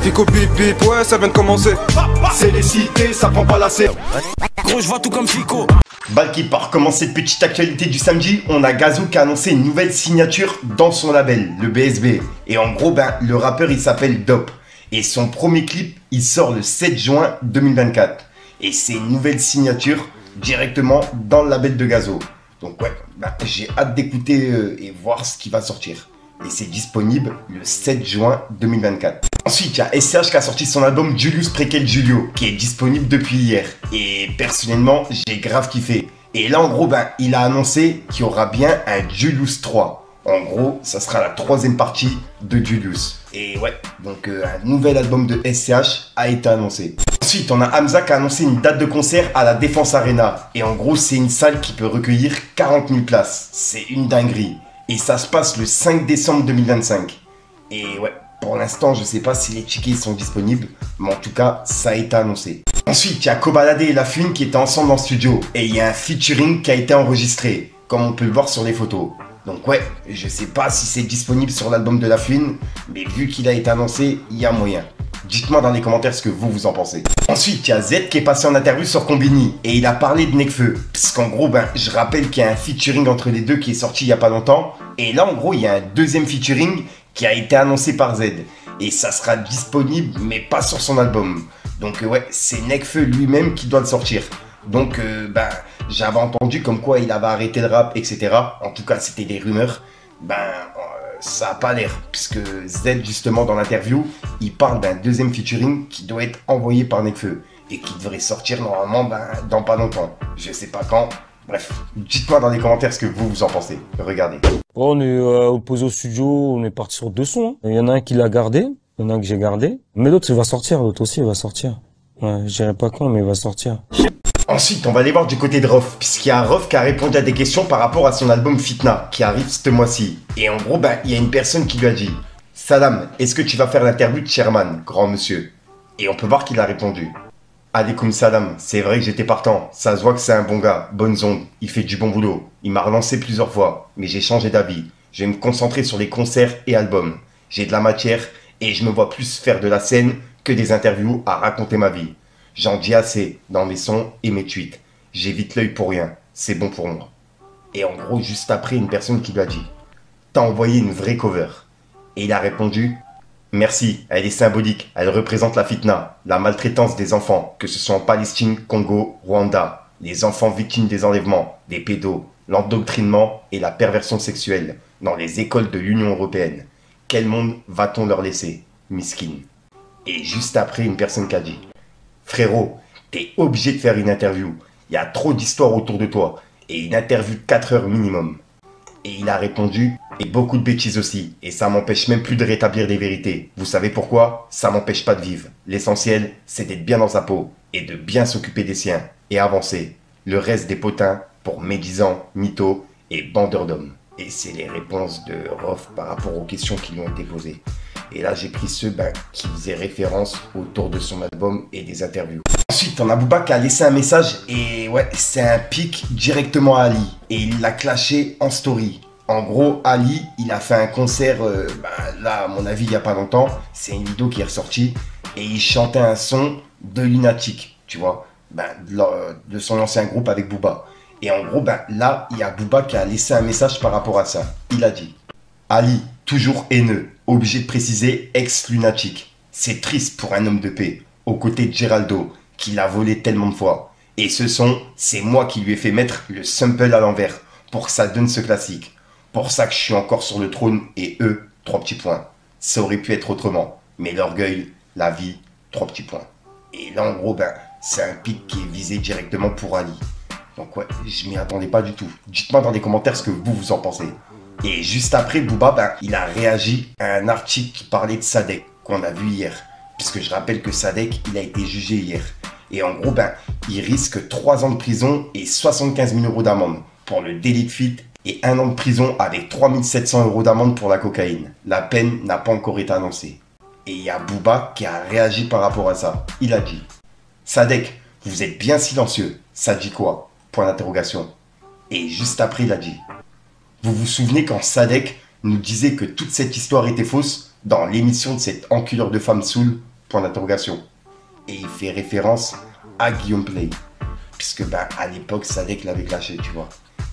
Fico bip bip, ouais ça vient de commencer. C'est les cités, ça prend pas la C. Gros je vois tout comme Fico. Balki, par commencer cette petite actualité du samedi, on a Gazou qui a annoncé une nouvelle signature dans son label, le BSB. Et en gros, le rappeur il s'appelle Dop. Et son premier clip, il sort le 7 juin 2024. Et c'est une nouvelle signature directement dans le label de Gazo. Donc ouais, j'ai hâte d'écouter et voir ce qui va sortir. Et c'est disponible le 7 juin 2024. Ensuite, il y a SCH qui a sorti son album Julius Préquel Julio, qui est disponible depuis hier. Et personnellement, j'ai grave kiffé. Et là, en gros, il a annoncé qu'il y aura bien un Julius 3. En gros, ça sera la troisième partie de Julius. Et ouais, donc un nouvel album de SCH a été annoncé. Ensuite, on a Hamza qui a annoncé une date de concert à la Défense Arena. Et en gros, c'est une salle qui peut recueillir 40 000 places. C'est une dinguerie. Et ça se passe le 5 décembre 2025. Et ouais, pour l'instant, je sais pas si les tickets sont disponibles, mais en tout cas, ça a été annoncé. Ensuite, il y a Kobalade et La Fune qui étaient ensemble en studio. Et il y a un featuring qui a été enregistré, comme on peut le voir sur les photos. Donc ouais, je sais pas si c'est disponible sur l'album de La Fune, mais vu qu'il a été annoncé, il y a moyen. Dites-moi dans les commentaires ce que vous en pensez. Ensuite, il y a Z qui est passé en interview sur Combini et il a parlé de Nekfeu. Parce qu'en gros, je rappelle qu'il y a un featuring entre les deux qui est sorti il y a pas longtemps. Et là, en gros, il y a un deuxième featuring qui a été annoncé par Z. Et ça sera disponible, mais pas sur son album. Donc ouais, c'est Nekfeu lui-même qui doit le sortir. Donc j'avais entendu comme quoi il avait arrêté le rap, etc. En tout cas, c'était des rumeurs. Ça a pas l'air, puisque Z justement dans l'interview, il parle d'un deuxième featuring qui doit être envoyé par Nekfeu et qui devrait sortir normalement dans pas longtemps. Je sais pas quand. Bref, dites-moi dans les commentaires ce que vous en pensez. Regardez. On est opposé au studio, on est parti sur 2 sons. Il y en a un qui l'a gardé, il y en a un que j'ai gardé. Mais l'autre il va sortir, l'autre aussi il va sortir. Ouais, je dirais pas quand, mais il va sortir. Ensuite, on va aller voir du côté de Rof, puisqu'il y a Rof qui a répondu à des questions par rapport à son album Fitna, qui arrive ce mois-ci. Et en gros, il y a une personne qui lui a dit « Salam, est-ce que tu vas faire l'interview de Sherman, grand monsieur ?» Et on peut voir qu'il a répondu « Alaikum salam, c'est vrai que j'étais partant, ça se voit que c'est un bon gars, bonnes ondes, il fait du bon boulot. Il m'a relancé plusieurs fois, mais j'ai changé d'avis. Je vais me concentrer sur les concerts et albums. J'ai de la matière et je me vois plus faire de la scène que des interviews à raconter ma vie. J'en dis assez dans mes sons et mes tweets. J'évite l'œil pour rien, c'est bon pour moi. » Et en gros, juste après, une personne qui lui a dit « T'as envoyé une vraie cover. » Et il a répondu « Merci, elle est symbolique, elle représente la fitna, la maltraitance des enfants, que ce soit en Palestine, Congo, Rwanda, les enfants victimes des enlèvements, des pédos, l'endoctrinement et la perversion sexuelle dans les écoles de l'Union européenne. Quel monde va-t-on leur laisser, miskin ?» Et juste après, une personne qui a dit « Frérot, t'es obligé de faire une interview. Il y a trop d'histoires autour de toi. Et une interview de 4 heures minimum. » Et il a répondu « Et beaucoup de bêtises aussi. Et ça m'empêche même plus de rétablir des vérités. Vous savez pourquoi? Ça m'empêche pas de vivre. L'essentiel, c'est d'être bien dans sa peau. Et de bien s'occuper des siens. Et avancer. Le reste des potins pour médisants, mythos et bandeurs d'hommes. » Et c'est les réponses de Rof par rapport aux questions qui lui ont été posées. Et là, j'ai pris ceux qui faisaient référence autour de son album et des interviews. Ensuite, on a Booba qui a laissé un message et ouais, c'est un pic directement à Ali. Et il l'a clashé en story. En gros, Ali, il a fait un concert, là, à mon avis, il n'y a pas longtemps. C'est une vidéo qui est ressortie. Et il chantait un son de Lunatic, tu vois, de son ancien groupe avec Booba. Et en gros, là, il y a Booba qui a laissé un message par rapport à ça. Il a dit « Ali, toujours haineux, obligé de préciser ex-lunatique. C'est triste pour un homme de paix, aux côtés de Geraldo, qui l'a volé tellement de fois. Et ce son, c'est moi qui lui ai fait mettre le sample à l'envers, pour que ça donne ce classique. Pour ça que je suis encore sur le trône, et eux, 3 petits points. Ça aurait pu être autrement, mais l'orgueil, la vie, 3 petits points. » Et là, en gros, c'est un pic qui est visé directement pour Ali. Donc ouais, je m'y attendais pas du tout. Dites-moi dans les commentaires ce que vous en pensez. Et juste après, Booba, il a réagi à un article qui parlait de Sadek, qu'on a vu hier. Puisque je rappelle que Sadek, il a été jugé hier. Et en gros, il risque 3 ans de prison et 75 000 € d'amende pour le délit de fuite et 1 an de prison avec 3 700 € d'amende pour la cocaïne. La peine n'a pas encore été annoncée. Et il y a Booba qui a réagi par rapport à ça. Il a dit « Sadek, vous êtes bien silencieux. Ça dit quoi ? » Point d'interrogation. Et juste après, il a dit « Vous vous souvenez quand Sadek nous disait que toute cette histoire était fausse dans l'émission de cet enculeur de femme saoul Point d'interrogation. Et il fait référence à Guillaume Play. Puisque à l'époque, Sadek l'avait clashé, tu vois.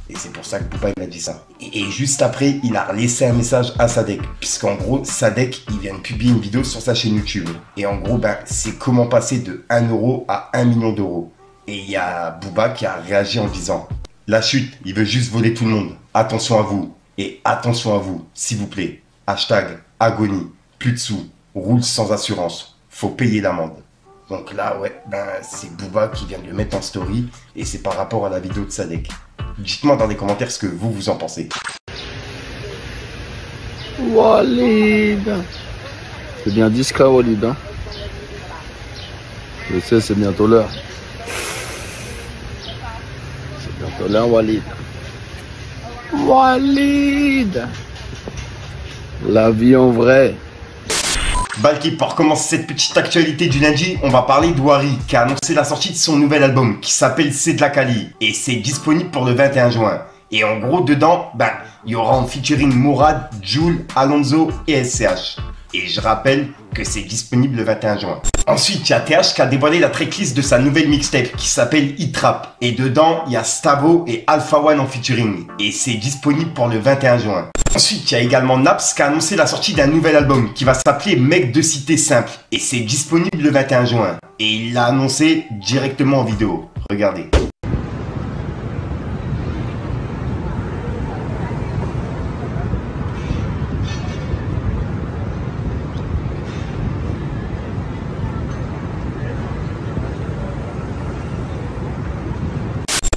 Et c'est pour ça que Booba il a dit ça. Et juste après, il a laissé un message à Sadek. Puisqu'en gros, Sadek, il vient de publier une vidéo sur sa chaîne YouTube. Et en gros, c'est comment passer de 1 euro à 1 million d'euros. Et il y a Booba qui a réagi en disant: la chute, il veut juste voler tout le monde. Attention à vous. Et attention à vous, s'il vous plaît. Hashtag agonie. Plus de sous. Roule sans assurance. Faut payer l'amende. Donc là, ouais, c'est Booba qui vient de le mettre en story. Et c'est par rapport à la vidéo de Sadek. Dites-moi dans les commentaires ce que vous en pensez. Walid. C'est bien 10K Walid, hein. Je sais, c'est bientôt l'heure. C'est bientôt l'heure, Walid. Walid. La vie en vrai. Balki, pour commencer cette petite actualité du lundi, on va parler d'Ouari qui a annoncé la sortie de son nouvel album qui s'appelle C'est de la Cali et c'est disponible pour le 21 juin. Et en gros dedans, il y aura en featuring Mourad, Jul, Alonso et SCH. Et je rappelle que c'est disponible le 21 juin. Ensuite, il y a TH qui a dévoilé la tracklist de sa nouvelle mixtape qui s'appelle Hit Rap. Et dedans, il y a Stavo et Alpha One en featuring. Et c'est disponible pour le 21 juin. Ensuite, il y a également Naps qui a annoncé la sortie d'un nouvel album qui va s'appeler Mec de Cité Simple. Et c'est disponible le 21 juin. Et il l'a annoncé directement en vidéo. Regardez.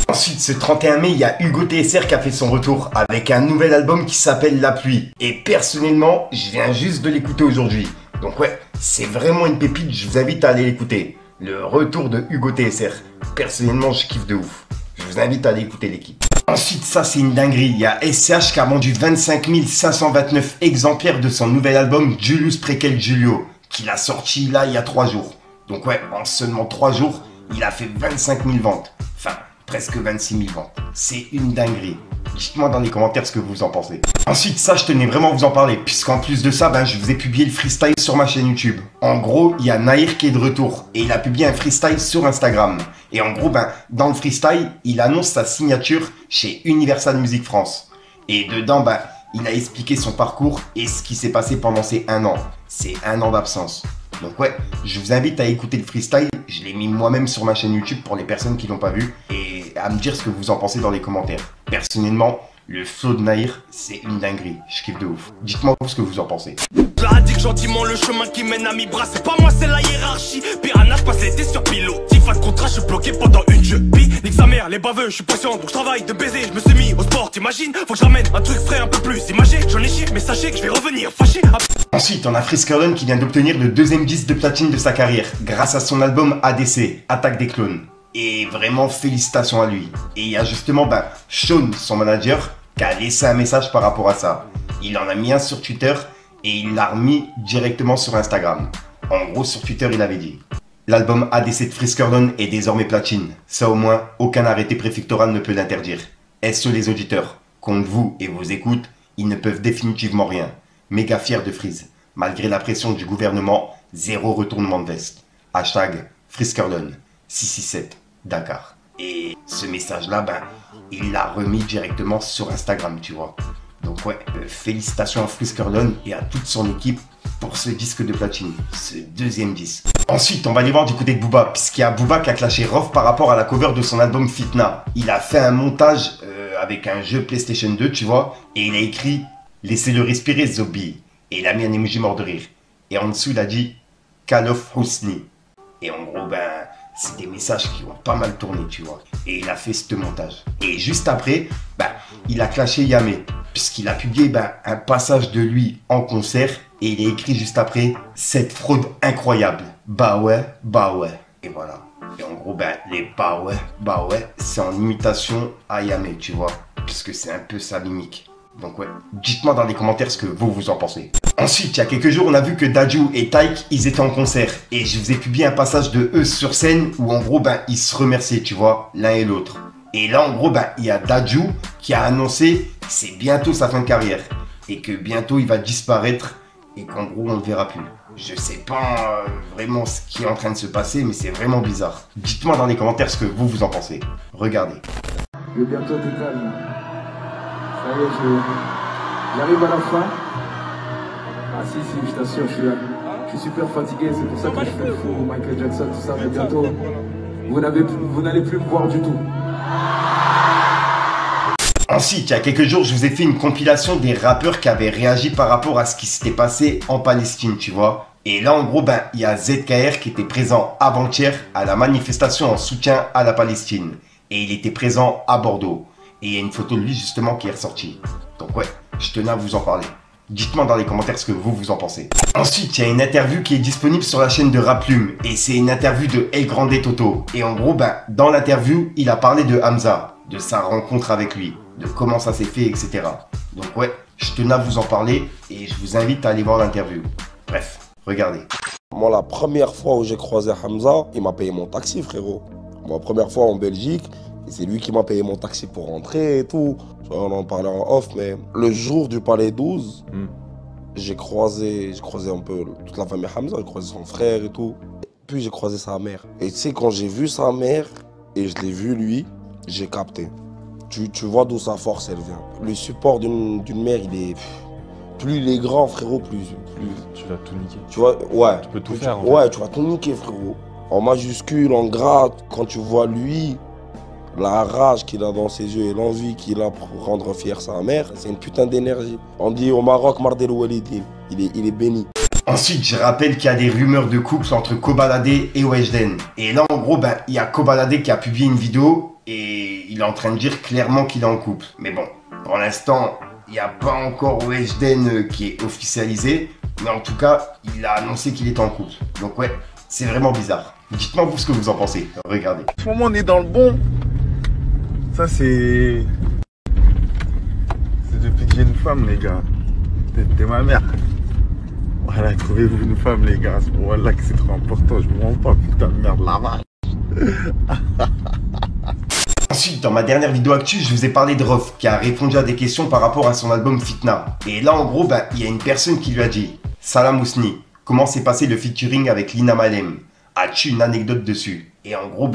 Ensuite, ce 31 mai, il y a Hugo TSR qui a fait son retour avec un nouvel album qui s'appelle La Pluie. Et personnellement, je viens juste de l'écouter aujourd'hui. Donc ouais, c'est vraiment une pépite, je vous invite à aller l'écouter. Le retour de Hugo TSR. Personnellement, je kiffe de ouf. Je vous invite à aller écouter l'équipe. Ensuite, ça c'est une dinguerie. Il y a SCH qui a vendu 25 529 exemplaires de son nouvel album Julius Prequel Julio, qu'il a sorti là il y a 3 jours. Donc ouais, en seulement 3 jours, il a fait 25 000 ventes. Enfin, presque 26 000 ventes. C'est une dinguerie. Dites-moi dans les commentaires ce que vous en pensez. Ensuite, ça, je tenais vraiment à vous en parler, puisqu'en plus de ça, je vous ai publié le freestyle sur ma chaîne YouTube. En gros, il y a Nahir qui est de retour, et il a publié un freestyle sur Instagram. Et en gros, dans le freestyle, il annonce sa signature chez Universal Music France. Et dedans, il a expliqué son parcours et ce qui s'est passé pendant ces 1 an. C'est 1 an d'absence. Donc ouais, je vous invite à écouter le freestyle. Je l'ai mis moi-même sur ma chaîne YouTube pour les personnes qui l'ont pas vu. Et à me dire ce que vous en pensez dans les commentaires. Personnellement, le flow de Nahir, c'est une dinguerie. Je kiffe de ouf. Dites-moi ce que vous en pensez. Je leur indique gentiment le chemin qui mène à mi-bras. C'est pas moi, c'est la hiérarchie. Piranha, je passe l'été sur pilote. 10 fois de contrat, je suis bloqué pendant une jeu. Nique sa mère, les baveux, je suis patient. Donc je travaille de baiser, je me suis mis au sport. T'imagines, faut que je ramène un truc frais un peu plus imagé. J'en ai chié, mais sachez que je vais revenir fâché. Ensuite, on a Friskerdon qui vient d'obtenir le 2e disque de platine de sa carrière grâce à son album ADC, Attaque des clones. Et vraiment félicitations à lui. Et il y a justement Sean, son manager, qui a laissé un message par rapport à ça. Il en a mis un sur Twitter et il l'a remis directement sur Instagram. En gros, sur Twitter, il avait dit: l'album ADC de Friskerdon est désormais platine. Ça au moins, aucun arrêté préfectoral ne peut l'interdire. SO les auditeurs, contre vous et vos écoutes, ils ne peuvent définitivement rien. Méga fier de Freeze. Malgré la pression du gouvernement, 0 retournement de veste. Hashtag Friskerdon 667 Dakar. Et ce message-là, il l'a remis directement sur Instagram, tu vois. Donc ouais, félicitations à Friskerdon et à toute son équipe pour ce disque de platine, ce 2e disque. Ensuite, on va aller voir du côté de Booba, puisqu'il y a Booba qui a clashé Rof par rapport à la cover de son album Fitna. Il a fait un montage avec un jeu PlayStation 2, tu vois, et il a écrit « Laissez-le respirer, Zobi ». Et il a mis un emoji mort de rire. Et en dessous, il a dit « Call of Husni ». Et en gros, c'est des messages qui ont pas mal tourné, tu vois. Et il a fait ce montage. Et juste après, il a clashé Yamé, puisqu'il a publié un passage de lui en concert. Et il a écrit juste après « Cette fraude incroyable. Bah ouais. » Et voilà. Et en gros, les bah ouais, c'est en imitation à Yamé, tu vois. Puisque c'est un peu sa mimique. Donc ouais, dites-moi dans les commentaires ce que vous en pensez. Ensuite, il y a quelques jours, on a vu que Dadju et Taïk, ils étaient en concert. Et je vous ai publié un passage de eux sur scène où en gros, ils se remerciaient, tu vois, l'un et l'autre. Et là, en gros, il y a Dadju qui a annoncé que c'est bientôt sa fin de carrière. Et que bientôt, il va disparaître et qu'en gros, on ne le verra plus. Je sais pas vraiment ce qui est en train de se passer, mais c'est vraiment bizarre. Dites-moi dans les commentaires ce que vous en pensez. Regardez. Je vais bientôt t'éteindre. Ça y est, j'arrive à la fin. Ah si, je t'assure, je suis super fatigué, c'est pour ça que je fais le fou, Michael Jackson, tout ça, mais bientôt, vous n'allez plus me voir du tout. Ensuite, il y a quelques jours, je vous ai fait une compilation des rappeurs qui avaient réagi par rapport à ce qui s'était passé en Palestine, tu vois. Et là, en gros, il y a ZKR qui était présent avant-hier à la manifestation en soutien à la Palestine. Et il était présent à Bordeaux. Et il y a une photo de lui, justement, qui est ressortie. Donc ouais, je tenais à vous en parler. Dites-moi dans les commentaires ce que vous en pensez. Ensuite, il y a une interview qui est disponible sur la chaîne de Raplume. Et c'est une interview de El Grande Toto. Et en gros, dans l'interview, il a parlé de Hamza, de sa rencontre avec lui, de comment ça s'est fait, etc. Donc ouais, je tenais à vous en parler et je vous invite à aller voir l'interview. Bref, regardez. Moi, la première fois où j'ai croisé Hamza, il m'a payé mon taxi, frérot. Moi, première fois en Belgique, et c'est lui qui m'a payé mon taxi pour rentrer et tout. On en parlait en off, mais le jour du Palais 12, j'ai croisé un peu toute la famille Hamza, j'ai croisé son frère et tout. Puis j'ai croisé sa mère. Et tu sais, quand j'ai vu sa mère et je l'ai vu lui, j'ai capté. Tu vois d'où sa force elle vient. Le support d'une mère, il est... Plus il est grand, frérot, plus... Tu vas tout niquer. Tu vois, ouais. Tu peux tout faire, en fait. Ouais, tu vas tout niquer, frérot. En majuscule, en gras, quand tu vois lui, la rage qu'il a dans ses yeux et l'envie qu'il a pour rendre fier sa mère, c'est une putain d'énergie. On dit au Maroc, Mardel Walidine, il est béni. Ensuite, je rappelle qu'il y a des rumeurs de couple entre Kobalade et Weshden. Et là, en gros, il y a Kobalade qui a publié une vidéo et il est en train de dire clairement qu'il est en couple. Mais bon, pour l'instant, il n'y a pas encore Weshden qui est officialisé. Mais en tout cas, il a annoncé qu'il est en couple. Donc ouais, c'est vraiment bizarre. Dites-moi vous ce que vous en pensez. Regardez. En ce moment, on est dans le bon. Ça, c'est depuis que j'ai une femme, les gars. T'es ma mère. Voilà, trouvez-vous une femme, les gars. À ce moment-là que c'est trop important. Je me rends pas, putain de merde, la vache. Ensuite, dans ma dernière vidéo actu, je vous ai parlé de Rof qui a répondu à des questions par rapport à son album Fitna. Et là, en gros, il y a une personne qui lui a dit « Salam Ousni, comment s'est passé le featuring avec Lina Malem? As-tu une anecdote dessus ?» Et en gros,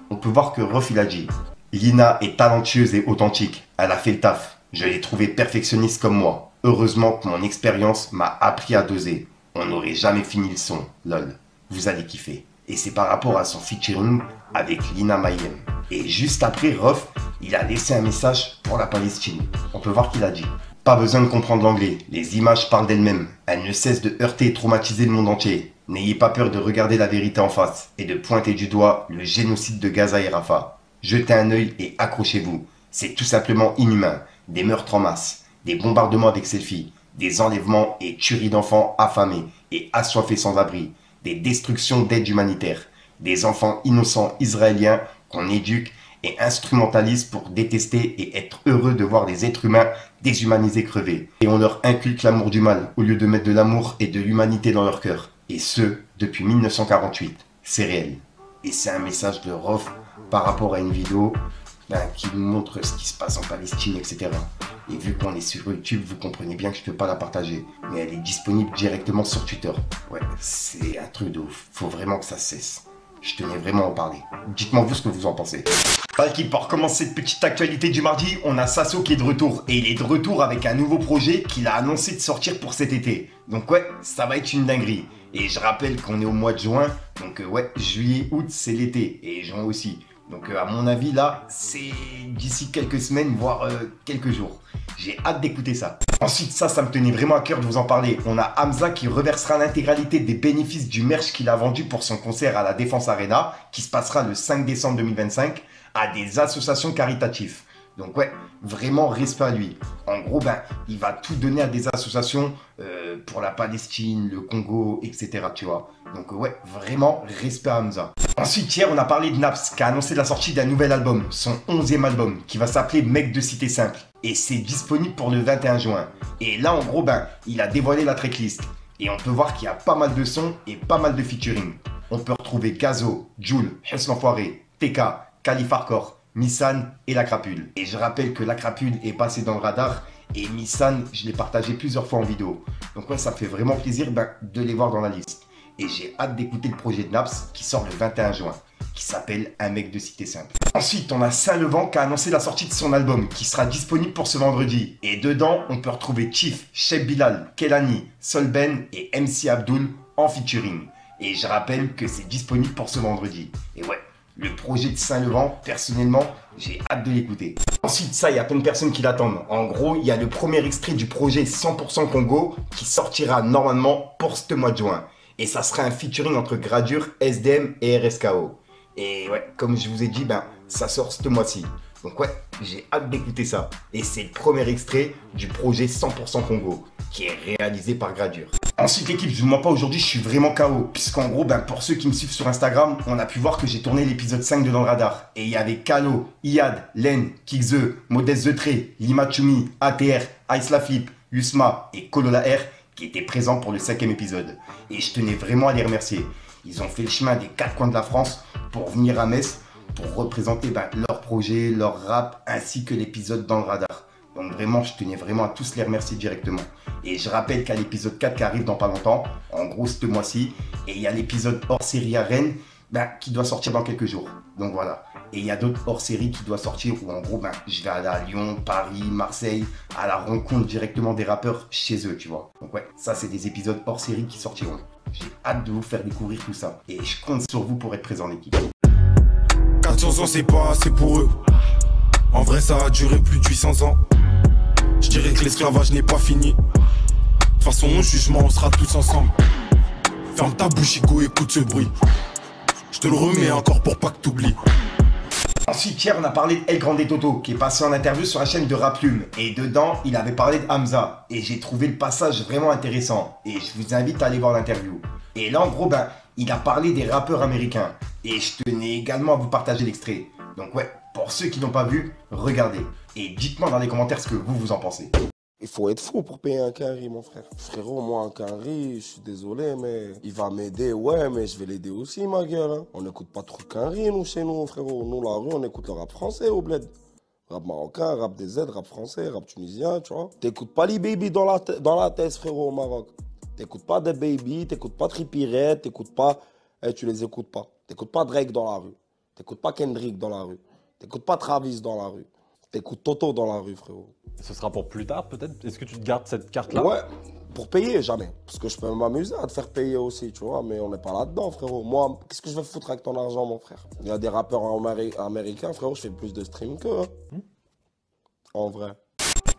on peut voir que Rof, il a dit « Lina est talentueuse et authentique. Elle a fait le taf. Je l'ai trouvée perfectionniste comme moi. Heureusement que mon expérience m'a appris à doser. On n'aurait jamais fini le son. Lol. Vous allez kiffer. » Et c'est par rapport à son featuring avec Lina Malem. Et juste après, Rof, il a laissé un message pour la Palestine. On peut voir qu'il a dit « Pas besoin de comprendre l'anglais. Les images parlent d'elles-mêmes. Elles ne cessent de heurter et traumatiser le monde entier. N'ayez pas peur de regarder la vérité en face et de pointer du doigt le génocide de Gaza et Rafah. Jetez un œil et accrochez-vous. C'est tout simplement inhumain. Des meurtres en masse, des bombardements avec selfies, des enlèvements et tueries d'enfants affamés et assoiffés sans abri, des destructions d'aide humanitaire, des enfants innocents israéliens qu'on éduque et instrumentalise pour détester et être heureux de voir des êtres humains déshumanisés crever. Et on leur inculque l'amour du mal au lieu de mettre de l'amour et de l'humanité dans leur cœur. Et ce, depuis 1948. C'est réel. Et c'est un message de Rof par rapport à une vidéo qui nous montre ce qui se passe en Palestine, etc. Et vu qu'on est sur YouTube, vous comprenez bien que je ne peux pas la partager. Mais elle est disponible directement sur Twitter. Ouais, c'est un truc de ouf. Faut vraiment que ça cesse. Je tenais vraiment à en parler. Dites-moi vous ce que vous en pensez. Pour commencer cette petite actualité du mardi, on a Sasso qui est de retour. Et il est de retour avec un nouveau projet qu'il a annoncé de sortir pour cet été. Donc ouais, ça va être une dinguerie. Et je rappelle qu'on est au mois de juin. Donc ouais, juillet, août, c'est l'été. Et juin aussi. Donc à mon avis là, c'est d'ici quelques semaines, voire quelques jours. J'ai hâte d'écouter ça. Ensuite, ça me tenait vraiment à cœur de vous en parler. On a Hamza qui reversera l'intégralité des bénéfices du merch qu'il a vendu pour son concert à la Défense Arena, qui se passera le 5 décembre 2025, à des associations caritatives. Donc ouais, vraiment respect à lui. En gros, il va tout donner à des associations pour la Palestine, le Congo, etc. Tu vois. Donc ouais, vraiment respect à Hamza. Ensuite, hier, on a parlé de Naps, qui a annoncé la sortie d'un nouvel album, son 11e album, qui va s'appeler Mec de Cité Simple. Et c'est disponible pour le 21 juin. Et là, en gros, il a dévoilé la tracklist. Et on peut voir qu'il y a pas mal de sons et pas mal de featuring. On peut retrouver Gazo, Jul, Hess l'Enfoiré, TK, Calif Hardcore, Missan et La Crapule. Et je rappelle que La Crapule est passé dans le radar Et Missan, je l'ai partagé plusieurs fois en vidéo. Donc ouais, ça fait vraiment plaisir de les voir dans la liste. Et j'ai hâte d'écouter le projet de Naps qui sort le 21 juin, qui s'appelle Un mec de Cité Simple. Ensuite, on a Saint-Levant qui a annoncé la sortie de son album, qui sera disponible pour ce vendredi. Et dedans, on peut retrouver Chief, Cheb Bilal, Kelani, Solben et MC Abdul en featuring. Et je rappelle que c'est disponible pour ce vendredi. Et ouais, le projet de Saint-Levant, personnellement, j'ai hâte de l'écouter. Ensuite, ça, il y a plein de personnes qui l'attendent. En gros, il y a le premier extrait du projet 100% Congo qui sortira normalement pour ce mois de juin. Et ça sera un featuring entre Gradure, SDM et RSKO. Et ouais, comme je vous ai dit, ça sort ce mois-ci. Donc ouais, j'ai hâte d'écouter ça. Et c'est le premier extrait du projet 100% Congo, qui est réalisé par Gradure. Ensuite l'équipe, je ne vous mens pas, aujourd'hui je suis vraiment KO. Puisqu'en gros, pour ceux qui me suivent sur Instagram, on a pu voir que j'ai tourné l'épisode 5 de Dans le Radar. Et il y avait Kalo, Iyad, Len, Kikze, Modeste The Tré, Lima Chumi, ATR, Ice La Flip, Yusma et Kolola R qui étaient présents pour le 5e épisode. Et je tenais vraiment à les remercier. Ils ont fait le chemin des 4 coins de la France pour venir à Metz, pour représenter leur projet, leur rap, ainsi que l'épisode Dans le Radar. Donc vraiment, je tenais vraiment à tous les remercier directement. Et je rappelle qu'à l'épisode 4 qui arrive dans pas longtemps, en gros ce mois-ci, et il y a l'épisode hors série à Rennes, qui doit sortir dans quelques jours. Donc voilà. Et il y a d'autres hors série qui doivent sortir où en gros, je vais aller à Lyon, Paris, Marseille, à la rencontre directement des rappeurs chez eux, tu vois. Donc ouais, ça c'est des épisodes hors série qui sortiront. J'ai hâte de vous faire découvrir tout ça. Et je compte sur vous pour être présent en équipe. 400 ans c'est pas assez pour eux. En vrai ça a duré plus de 800 ans. Je dirais que l'esclavage n'est pas fini. De toute façon au jugement on sera tous ensemble. Ferme ta bouche Igo, écoute ce bruit. Je te le remets encore pour pas que t'oublies. Ensuite, hier, on a parlé de El Grande Toto, qui est passé en interview sur la chaîne de Raplume. Et dedans, il avait parlé de Hamza. Et j'ai trouvé le passage vraiment intéressant. Et je vous invite à aller voir l'interview. Et là, en gros, il a parlé des rappeurs américains. Et je tenais également à vous partager l'extrait. Donc ouais, pour ceux qui n'ont pas vu, regardez. Et dites-moi dans les commentaires ce que vous en pensez. Il faut être fou pour payer un Quinry, mon frère. Frérot, moi, un Quinry, je suis désolé, mais il va m'aider, ouais, mais je vais l'aider aussi, ma gueule. Hein. On n'écoute pas trop de Quinry, nous, chez nous, frérot. Nous, la rue, on écoute le rap français au bled. Rap marocain, rap des Z, rap français, rap tunisien, tu vois. T'écoutes pas les baby dans la tête, frérot, au Maroc. T'écoutes pas des baby, t'écoutes pas Trippie Redd, t'écoutes pas... tu les écoutes pas. T'écoutes pas Drake dans la rue. T'écoutes pas Kendrick dans la rue. T'écoutes pas Travis dans la rue. T'écoutes Toto dans la rue, frérot. Ce sera pour plus tard, peut-être? Est-ce que tu te gardes cette carte-là? Ouais, pour payer, jamais. Parce que je peux m'amuser à te faire payer aussi, tu vois. Mais on n'est pas là-dedans, frérot. Moi, qu'est-ce que je vais foutre avec ton argent, mon frère? Il y a des rappeurs américains, frérot, je fais plus de stream qu'eux. Hein. En vrai.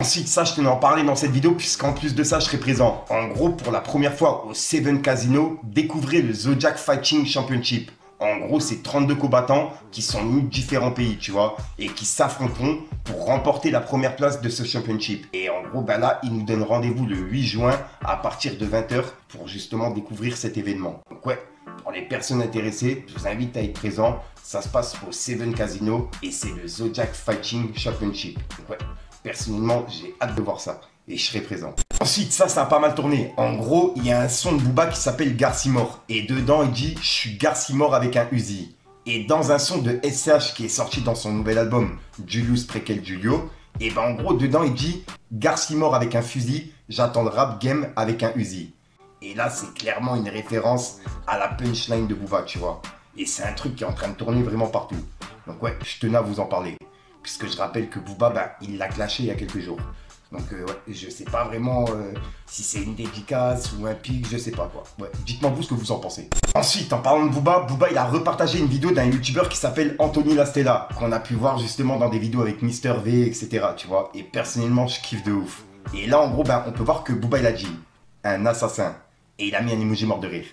Ensuite, ça, je tenais à en parler dans cette vidéo, puisqu'en plus de ça, je serai présent. En gros, pour la première fois au Seven Casino, découvrez le Zodiac Fighting Championship. En gros, c'est 32 combattants qui sont venus de différents pays, tu vois, et qui s'affronteront pour remporter la première place de ce championship. Et en gros, là, ils nous donnent rendez-vous le 8 juin à partir de 20 h pour justement découvrir cet événement. Donc ouais, pour les personnes intéressées, je vous invite à être présent. Ça se passe au Seven Casino et c'est le Zodiac Fighting Championship. Donc ouais, personnellement, j'ai hâte de voir ça et je serai présent. Ensuite, ça a pas mal tourné. En gros, il y a un son de Booba qui s'appelle Garcimore. Et dedans, il dit « Je suis Garcimore avec un Uzi ». Et dans un son de SCH qui est sorti dans son nouvel album Julius Prequel Julio, et en gros, dedans, il dit « Garcimore avec un fusil, j'attends le rap game avec un Uzi ». Et là, c'est clairement une référence à la punchline de Booba, tu vois. Et c'est un truc qui est en train de tourner vraiment partout. Donc ouais, je tenais à vous en parler. Puisque je rappelle que Booba, il l'a clashé il y a quelques jours. Donc ouais, je sais pas vraiment si c'est une dédicace ou un pic, je sais pas quoi. Ouais, dites-moi vous ce que vous en pensez. Ensuite, en parlant de Booba, il a repartagé une vidéo d'un youtubeur qui s'appelle Anthony Lastella, qu'on a pu voir justement dans des vidéos avec Mister V, etc. Tu vois, et personnellement, je kiffe de ouf. Et là, en gros, on peut voir que Booba, il a dit un assassin. Et il a mis un emoji mort de rire,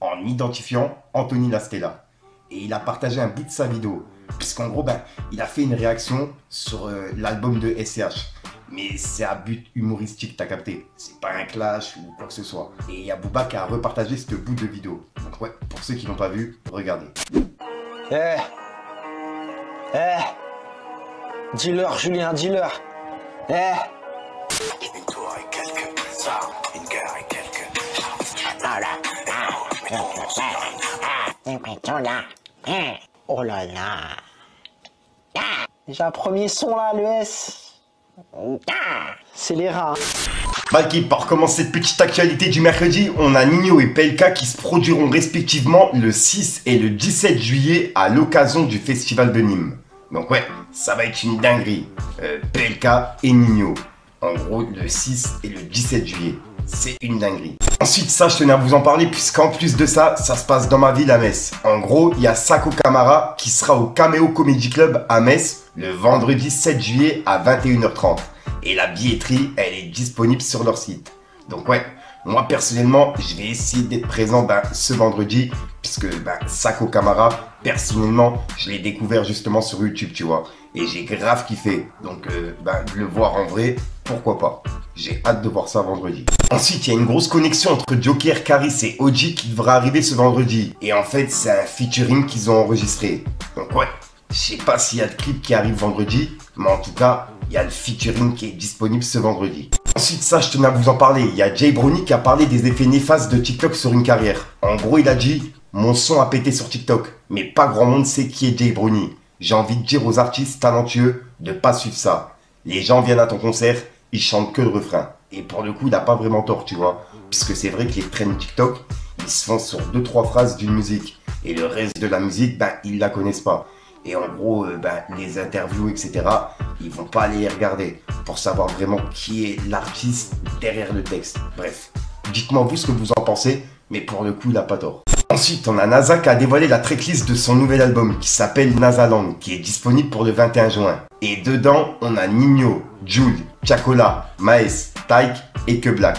en identifiant Anthony Lastella. Et il a partagé un bout de sa vidéo, puisqu'en gros, il a fait une réaction sur l'album de SCH. Mais c'est à but humoristique, t'as capté. C'est pas un clash ou quoi que ce soit. Et il y a Booba qui a repartagé ce bout de vidéo. Donc ouais, pour ceux qui l'ont pas vu, regardez. Dis-leur, Julien, dis-leur. Une tour et quelques armes, une guerre et quelques... Oh là là. J'ai un premier son là, le S. C'est les rats. Balki, pour commencer cette petite actualité du mercredi, on a Nino et PLK qui se produiront respectivement le 6 et le 17 juillet à l'occasion du festival de Nîmes. Donc ouais, ça va être une dinguerie. PLK et Nino. En gros, le 6 et le 17 juillet. C'est une dinguerie. Ensuite, ça, je tenais à vous en parler puisqu'en plus de ça, ça se passe dans ma ville à Metz. En gros, il y a Sako Camara qui sera au Cameo Comedy Club à Metz le vendredi 7 juillet à 21h30. Et la billetterie, elle est disponible sur leur site. Donc ouais, moi personnellement, je vais essayer d'être présent ce vendredi puisque Sako Camara, personnellement, je l'ai découvert justement sur YouTube, tu vois. Et j'ai grave kiffé. Donc le voir en vrai, pourquoi pas. J'ai hâte de voir ça vendredi. Ensuite, il y a une grosse connexion entre Joker, Caris et OG qui devra arriver ce vendredi. Et en fait, c'est un featuring qu'ils ont enregistré. Donc ouais, je sais pas s'il y a de clip qui arrive vendredi, mais en tout cas, il y a le featuring qui est disponible ce vendredi. Ensuite, ça, je tenais à vous en parler. Il y a Jay Brownie qui a parlé des effets néfastes de TikTok sur une carrière. En gros, il a dit « Mon son a pété sur TikTok, mais pas grand monde sait qui est Jay Brownie. J'ai envie de dire aux artistes talentueux de pas suivre ça. Les gens viennent à ton concert, ils chantent que le refrain. » Et pour le coup, il n'a pas vraiment tort, tu vois. Puisque c'est vrai que les trends TikTok, ils se font sur 2-3 phrases d'une musique. Et le reste de la musique, ils la connaissent pas. Et en gros, les interviews, etc., ils vont pas aller les regarder pour savoir vraiment qui est l'artiste derrière le texte. Bref, dites-moi vous ce que vous en pensez, mais pour le coup, il n'a pas tort. Ensuite, on a NASA qui a dévoilé la tracklist de son nouvel album qui s'appelle Nasaland, qui est disponible pour le 21 juin. Et dedans, on a Nino, Jul, Chacola, Maes, Tyke et Que Black.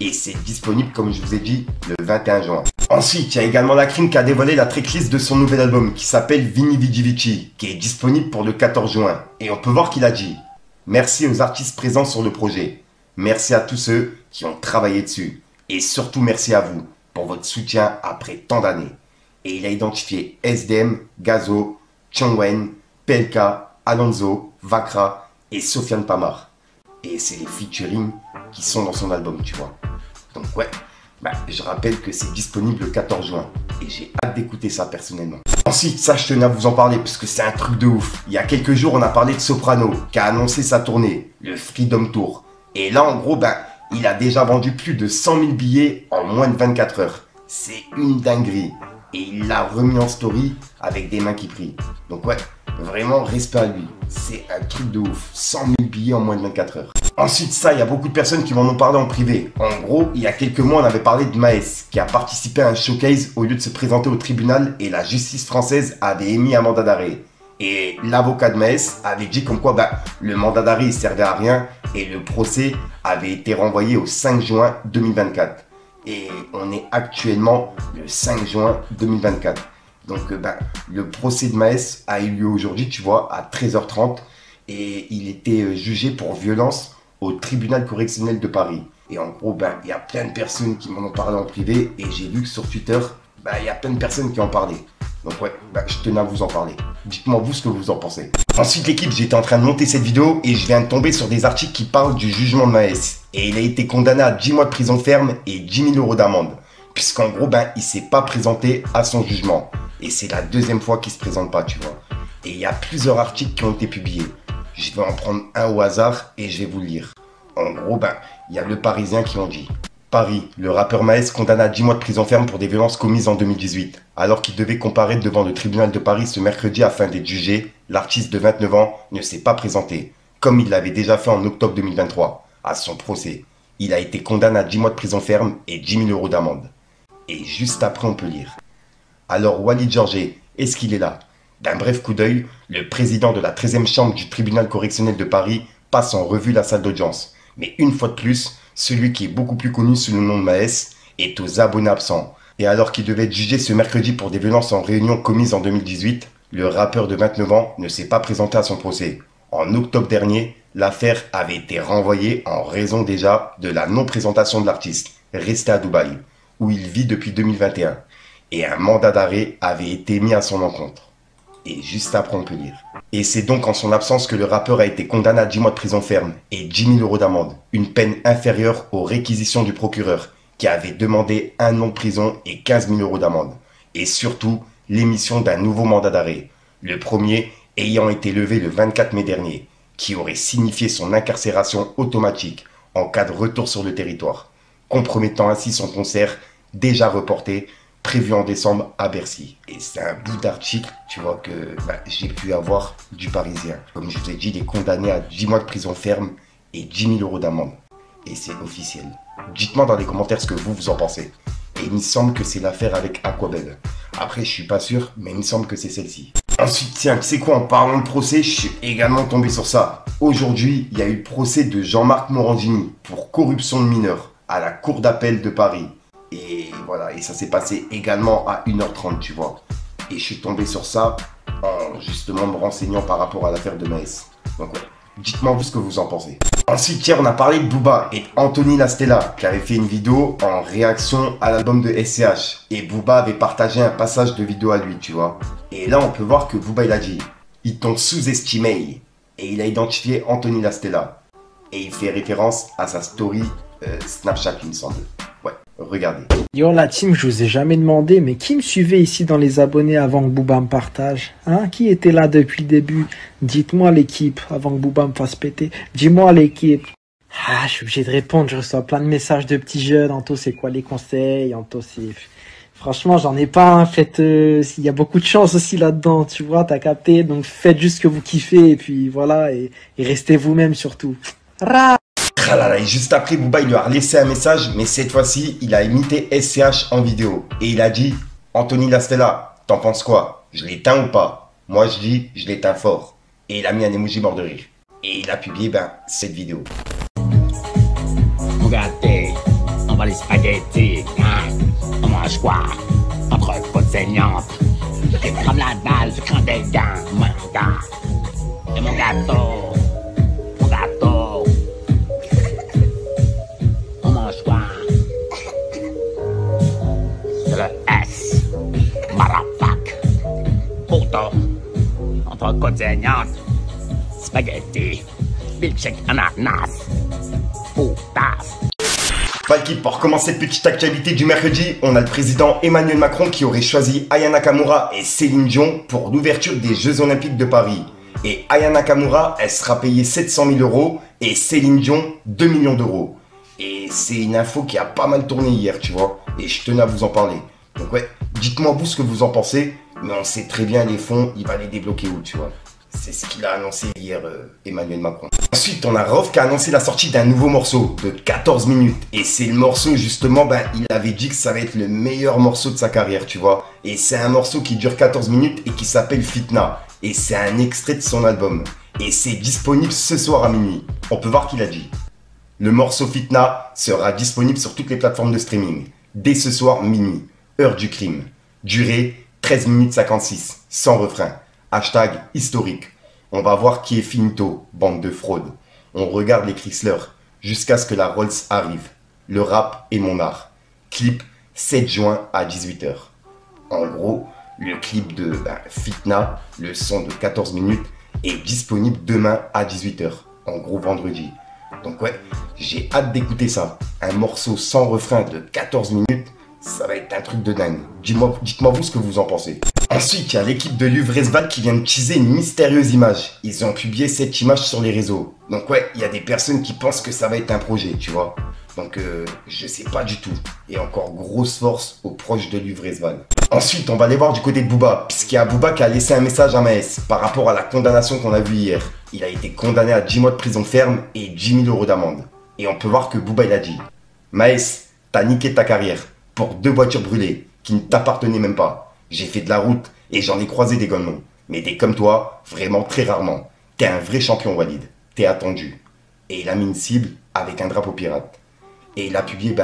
Et c'est disponible, comme je vous ai dit, le 21 juin. Ensuite, il y a également La Crime qui a dévoilé la tracklist de son nouvel album qui s'appelle Vini Vici Vici, qui est disponible pour le 14 juin. Et on peut voir qu'il a dit « Merci aux artistes présents sur le projet. Merci à tous ceux qui ont travaillé dessus. Et surtout merci à vous pour votre soutien après tant d'années. » Et il a identifié SDM, Gazo, Chongwen, PLK, Alonso, Vakra et Sofiane Pamar. Et c'est les featuring qui sont dans son album, tu vois. Donc ouais, je rappelle que c'est disponible le 14 juin. Et j'ai hâte d'écouter ça personnellement. Ensuite, ça je tenais à vous en parler parce que c'est un truc de ouf. Il y a quelques jours, on a parlé de Soprano qui a annoncé sa tournée, le Freedom Tour. Et là, en gros, il a déjà vendu plus de 100 000 billets en moins de 24 heures. C'est une dinguerie. Et il l'a remis en story avec des mains qui prient. Donc ouais, vraiment respect à lui. C'est un truc de ouf. 100 000 billets en moins de 24 heures. Ensuite, ça, il y a beaucoup de personnes qui m'en ont parlé en privé. En gros, il y a quelques mois, on avait parlé de Maes, qui a participé à un showcase au lieu de se présenter au tribunal et la justice française avait émis un mandat d'arrêt. Et l'avocat de Maes avait dit comme quoi le mandat d'arrêt il servait à rien et le procès avait été renvoyé au 5 juin 2024. Et on est actuellement le 5 juin 2024. Donc le procès de Maes a eu lieu aujourd'hui, tu vois, à 13h30. Et il était jugé pour violence au tribunal correctionnel de Paris. Et en gros, il y a plein de personnes qui m'en ont parlé en privé. Et j'ai vu que sur Twitter, il y a plein de personnes qui en parlaient. Donc ouais, je tenais à vous en parler. Dites-moi vous ce que vous en pensez. Ensuite l'équipe, j'étais en train de monter cette vidéo et je viens de tomber sur des articles qui parlent du jugement de Maes. Et il a été condamné à 10 mois de prison ferme et 10 000 € d'amende. Puisqu'en gros, il s'est pas présenté à son jugement. Et c'est la deuxième fois qu'il se présente pas, tu vois. Et il y a plusieurs articles qui ont été publiés. Je vais en prendre un au hasard et je vais vous le lire. En gros, il y a Le Parisien qui ont dit Paris, le rappeur Maes condamné à 10 mois de prison ferme pour des violences commises en 2018. Alors qu'il devait comparaître devant le tribunal de Paris ce mercredi afin d'être jugé, l'artiste de 29 ans ne s'est pas présenté, comme il l'avait déjà fait en octobre 2023, à son procès. Il a été condamné à 10 mois de prison ferme et 10 000 € d'amende. Et juste après, on peut lire Alors Walid Georget, est-ce qu'il est là? D'un bref coup d'œil, le président de la 13e chambre du tribunal correctionnel de Paris passe en revue la salle d'audience. Mais une fois de plus, celui qui est beaucoup plus connu sous le nom de Maes est aux abonnés absents. Et alors qu'il devait être jugé ce mercredi pour des violences en réunion commises en 2018, le rappeur de 29 ans ne s'est pas présenté à son procès. En octobre dernier, l'affaire avait été renvoyée en raison déjà de la non-présentation de l'artiste, resté à Dubaï, où il vit depuis 2021. Et un mandat d'arrêt avait été émis à son encontre. Et juste après, on peut lire. Et c'est donc en son absence que le rappeur a été condamné à 10 mois de prison ferme et 10 000 € d'amende. Une peine inférieure aux réquisitions du procureur, qui avait demandé 1 an de prison et 15 000 € d'amende. Et surtout, l'émission d'un nouveau mandat d'arrêt. Le premier ayant été levé le 24 mai dernier. qui aurait signifié son incarcération automatique en cas de retour sur le territoire, compromettant ainsi son concert déjà reporté, prévu en décembre à Bercy. Et c'est un bout d'article, tu vois, que j'ai pu avoir du Parisien. Comme je vous ai dit, il est condamné à 10 mois de prison ferme et 10 000 € d'amende. Et c'est officiel. Dites-moi dans les commentaires ce que vous en pensez. Et il me semble que c'est l'affaire avec Aquabelle. Après, je suis pas sûr, mais il me semble que c'est celle-ci. Ensuite, tiens, tu sais quoi, en parlant de procès, je suis également tombé sur ça. Aujourd'hui, il y a eu le procès de Jean-Marc Morandini pour corruption de mineurs à la cour d'appel de Paris. Et voilà, et ça s'est passé également à 1h30, tu vois. Et je suis tombé sur ça en justement me renseignant par rapport à l'affaire de Maës. Donc ouais, dites-moi vous ce que vous en pensez. Ensuite, hier, on a parlé de Booba et Anthony Lastella qui avait fait une vidéo en réaction à l'album de SCH. Et Booba avait partagé un passage de vidéo à lui, tu vois. Et là, on peut voir que Booba, il a dit « Ils t'ont sous-estimé ». Et il a identifié Anthony Lastella. Et il fait référence à sa story Snapchat, il me semble. Ouais, regardez. Yo la team, je vous ai jamais demandé, mais qui me suivait ici dans les abonnés avant que Booba me partage? Hein? Qui était là depuis le début? Dites-moi l'équipe, avant que Booba me fasse péter. Dis-moi l'équipe. Ah, je suis obligé de répondre, je reçois plein de messages de petits jeunes. Anto, c'est quoi les conseils? Anto, c'est... Franchement, j'en ai pas, hein. Faites, il y a beaucoup de chance aussi là-dedans, tu vois, t'as capté. Donc faites juste ce que vous kiffez, et puis voilà, et restez vous-même surtout. Ah là là, et juste après, Booba, il lui a laissé un message, mais cette fois-ci, il a imité SCH en vidéo. Et il a dit, Anthony Lastella, t'en penses quoi? Je l'éteins ou pas? Moi, je dis, je l'éteins fort. Et il a mis un emoji mort de rire. Et il a publié, cette vidéo. Regardez, on va les spaghettis, hein? On mange quoi? Entre potes saignantes. Je crame la dalle, je crame des gants, mon gars. Et mon gâteau. Entre côtes saignantes, spaghetti, milkshake ananas, poutasse. Valky, pour commencer cette petite actualité du mercredi, on a le président Emmanuel Macron qui aurait choisi Aya Nakamura et Céline Dion pour l'ouverture des Jeux Olympiques de Paris. Et Aya Nakamura, elle sera payée 700 000 € et Céline Dion 2 millions d'euros. Et c'est une info qui a pas mal tourné hier, tu vois, et je tenais à vous en parler. Donc ouais, dites-moi vous ce que vous en pensez. Mais on sait très bien les fonds, il va les débloquer où, tu vois. C'est ce qu'il a annoncé hier, Emmanuel Macron. Ensuite, on a Rof qui a annoncé la sortie d'un nouveau morceau de 14 minutes. Et c'est le morceau, justement, il avait dit que ça va être le meilleur morceau de sa carrière, tu vois. Et c'est un morceau qui dure 14 minutes et qui s'appelle Fitna. Et c'est un extrait de son album. Et c'est disponible ce soir à minuit. On peut voir qu'il a dit. Le morceau Fitna sera disponible sur toutes les plateformes de streaming. Dès ce soir minuit, heure du crime. Durée 13 minutes 56, sans refrain. Hashtag historique. On va voir qui est finito, bande de fraude. On regarde les Chrysler, jusqu'à ce que la Rolls arrive. Le rap est mon art. Clip 7 juin à 18 h. En gros, le clip de Fitna, le son de 14 minutes, est disponible demain à 18 h. En gros, vendredi. Donc ouais, j'ai hâte d'écouter ça. Un morceau sans refrain de 14 minutes. Ça va être un truc de dingue. Dites-moi vous ce que vous en pensez. Ensuite, il y a l'équipe de Luvresval qui vient de teaser une mystérieuse image. Ils ont publié cette image sur les réseaux. Donc ouais, il y a des personnes qui pensent que ça va être un projet, tu vois. Donc je sais pas du tout. Et encore grosse force aux proches de Luvresval. Ensuite, on va aller voir du côté de Booba. Puisqu'il y a Booba qui a laissé un message à Maës par rapport à la condamnation qu'on a vue hier. Il a été condamné à 10 mois de prison ferme et 10 000 € d'amende. Et on peut voir que Booba il a dit, Maës, t'as niqué ta carrière pour 2 voitures brûlées qui ne t'appartenaient même pas. J'ai fait de la route et j'en ai croisé des golemons. Mais des comme toi, vraiment très rarement. T'es un vrai champion, Walid. T'es attendu. Et il a mis une cible avec un drapeau pirate. Et il a publié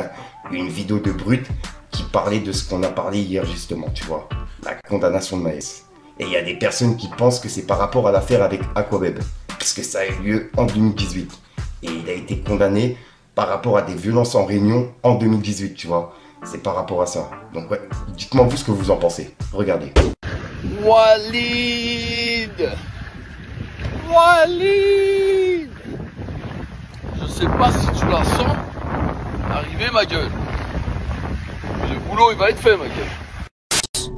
une vidéo de Brut qui parlait de ce qu'on a parlé hier justement, tu vois. La condamnation de Maës. Et il y a des personnes qui pensent que c'est par rapport à l'affaire avec Aquabelle. Puisque ça a eu lieu en 2018. Et il a été condamné par rapport à des violences en réunion en 2018, tu vois. C'est par rapport à ça. Donc ouais, dites-moi vous ce que vous en pensez. Regardez. Walid, Walid, je sais pas si tu la sens arriver, ma gueule. Le boulot il va être fait, ma gueule.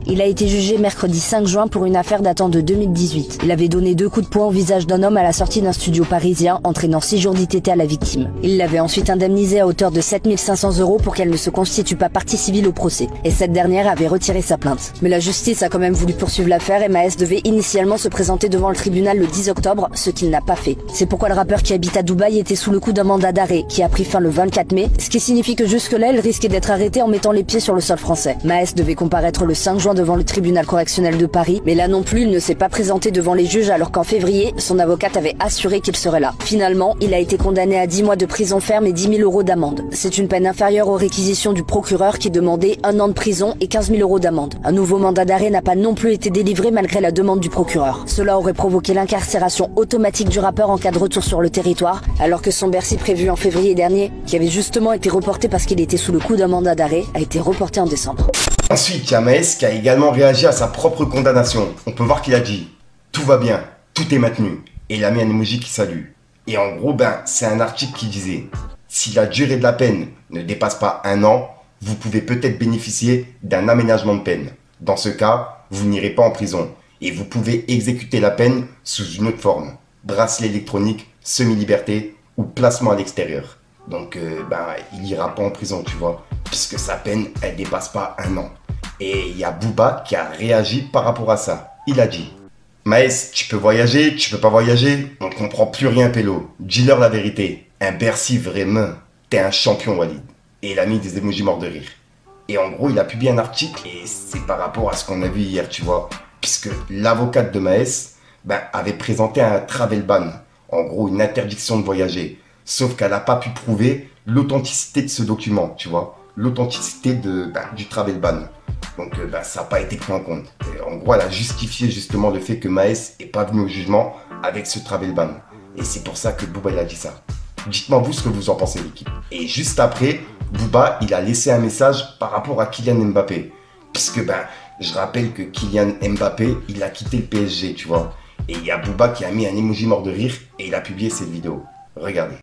Il a été jugé mercredi 5 juin pour une affaire datant de 2018. Il avait donné 2 coups de poing au visage d'un homme à la sortie d'un studio parisien, entraînant 6 jours d'ITT à la victime. Il l'avait ensuite indemnisée à hauteur de 7 500 € pour qu'elle ne se constitue pas partie civile au procès. Et cette dernière avait retiré sa plainte. Mais la justice a quand même voulu poursuivre l'affaire et Maes devait initialement se présenter devant le tribunal le 10 octobre, ce qu'il n'a pas fait. C'est pourquoi le rappeur qui habite à Dubaï était sous le coup d'un mandat d'arrêt qui a pris fin le 24 mai, ce qui signifie que jusque-là, il risquait d'être arrêté en mettant les pieds sur le sol français. Maes devait comparaître le 5 juin devant le tribunal correctionnel de Paris, mais là non plus, il ne s'est pas présenté devant les juges alors qu'en février, son avocate avait assuré qu'il serait là. Finalement, il a été condamné à 10 mois de prison ferme et 10 000 € d'amende. C'est une peine inférieure aux réquisitions du procureur qui demandait 1 an de prison et 15 000 € d'amende. Un nouveau mandat d'arrêt n'a pas non plus été délivré malgré la demande du procureur. Cela aurait provoqué l'incarcération automatique du rappeur en cas de retour sur le territoire, alors que son Bercy prévu en février dernier, qui avait justement été reporté parce qu'il était sous le coup d'un mandat d'arrêt, a été reporté en décembre. Ensuite, il y a Maes qui a également réagi à sa propre condamnation. On peut voir qu'il a dit « Tout va bien, tout est maintenu » et il a mis un emoji qui salue. Et en gros, c'est un article qui disait « Si la durée de la peine ne dépasse pas 1 an, vous pouvez peut-être bénéficier d'un aménagement de peine. Dans ce cas, vous n'irez pas en prison et vous pouvez exécuter la peine sous une autre forme. Bracelet électronique, semi-liberté ou placement à l'extérieur. » Donc, il n'ira pas en prison, tu vois, puisque sa peine, elle dépasse pas 1 an. Et il y a Booba qui a réagi par rapport à ça. Il a dit « Maes, tu peux voyager, tu peux pas voyager, on comprend plus rien, Pélo. Dis-leur la vérité. Un Bercy vraiment, t'es un champion, Walid. » Et il a mis des emojis morts de rire. Et en gros, il a publié un article, et c'est par rapport à ce qu'on a vu hier, tu vois, puisque l'avocate de Maes avait présenté un travel ban, en gros une interdiction de voyager. Sauf qu'elle n'a pas pu prouver l'authenticité de ce document, tu vois, l'authenticité du travel ban. Donc ça n'a pas été pris en compte. Et en gros, elle a justifié justement le fait que Maes n'est pas venu au jugement avec ce travel ban. Et c'est pour ça que Booba il a dit ça. Dites-moi vous ce que vous en pensez, l'équipe. Et juste après, Booba il a laissé un message par rapport à Kylian Mbappé. Puisque je rappelle que Kylian Mbappé, il a quitté le PSG, tu vois. Et il y a Booba qui a mis un emoji mort de rire et il a publié cette vidéo. Regardez.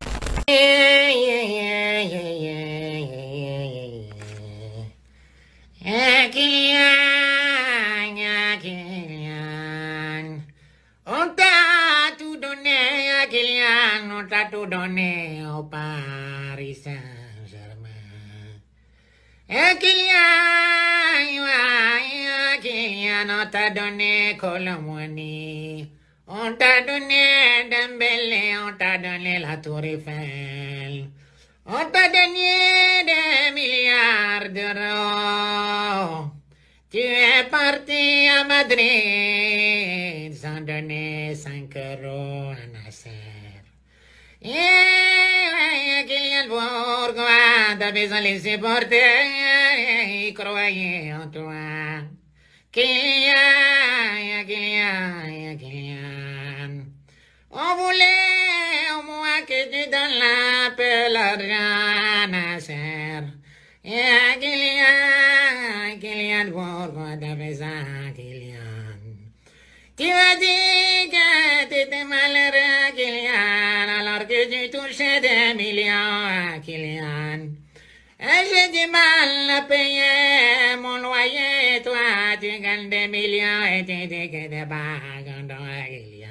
Kylian, on t'a tout donné, Kylian, on t'a tout donné au Paris Saint-Germain. Kylian, on t'a donné Colomboigny. On t'a donné Dembélé, on t'a donné la Tour Eiffel. On t'a donné des milliards d'euros. Tu es parti à Madrid sans donner 5 € à Nasser. Et Kylian, pourquoi t'as besoin de les supporter? Ils croyaient en toi. Kylian. On voulait au moins que tu donnes la pelle à Nasser. Et Kylian, pourquoi t'as fait ça, Kylian? Tu as dit que t'étais malheureux, Kylian, alors que tu touchais des millions, Kylian. Et j'ai du mal à payer mon loyer, toi tu gagnes des millions et tu dis que t'es pas content, Kylian.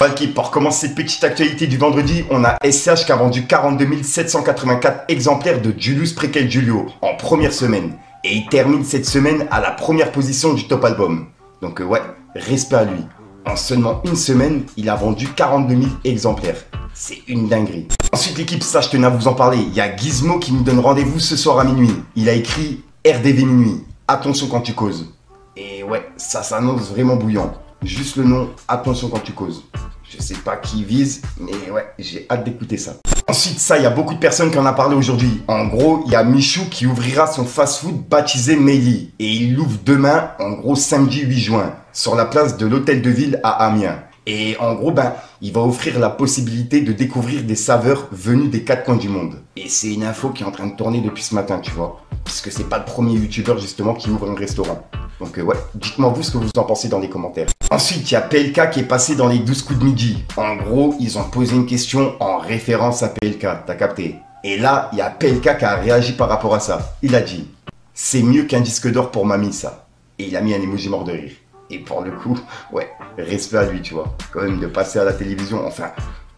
Valky, pour commencer cette petite actualité du vendredi, on a SCH qui a vendu 42 784 exemplaires de Julius Préquel Julio en première semaine. Et il termine cette semaine à la première position du top album. Donc ouais, respect à lui. En seulement une semaine, il a vendu 42 000 exemplaires. C'est une dinguerie. Ensuite l'équipe, ça je tenais à vous en parler. Il y a Gizmo qui nous donne rendez-vous ce soir à minuit. Il a écrit RDV minuit. Attention quand tu causes. Et ouais, ça s'annonce vraiment bouillant. Juste le nom, attention quand tu causes. Je sais pas qui vise, mais ouais, j'ai hâte d'écouter ça. Ensuite, ça, il y a beaucoup de personnes qui en ont parlé aujourd'hui. En gros, il y a Michou qui ouvrira son fast-food baptisé Meili. Et il l'ouvre demain, en gros samedi 8 juin, sur la place de l'Hôtel de Ville à Amiens. Et en gros, il va offrir la possibilité de découvrir des saveurs venues des 4 coins du monde. Et c'est une info qui est en train de tourner depuis ce matin, tu vois. Puisque c'est pas le premier youtubeur justement qui ouvre un restaurant. Donc ouais, dites-moi vous ce que vous en pensez dans les commentaires. Ensuite, il y a PLK qui est passé dans les 12 coups de midi. En gros, ils ont posé une question en référence à PLK, t'as capté? Et là, il y a PLK qui a réagi par rapport à ça. Il a dit, c'est mieux qu'un disque d'or pour mamie ça. Et il a mis un emoji mort de rire. Et pour le coup, ouais, respect à lui, tu vois. Quand même de passer à la télévision, enfin,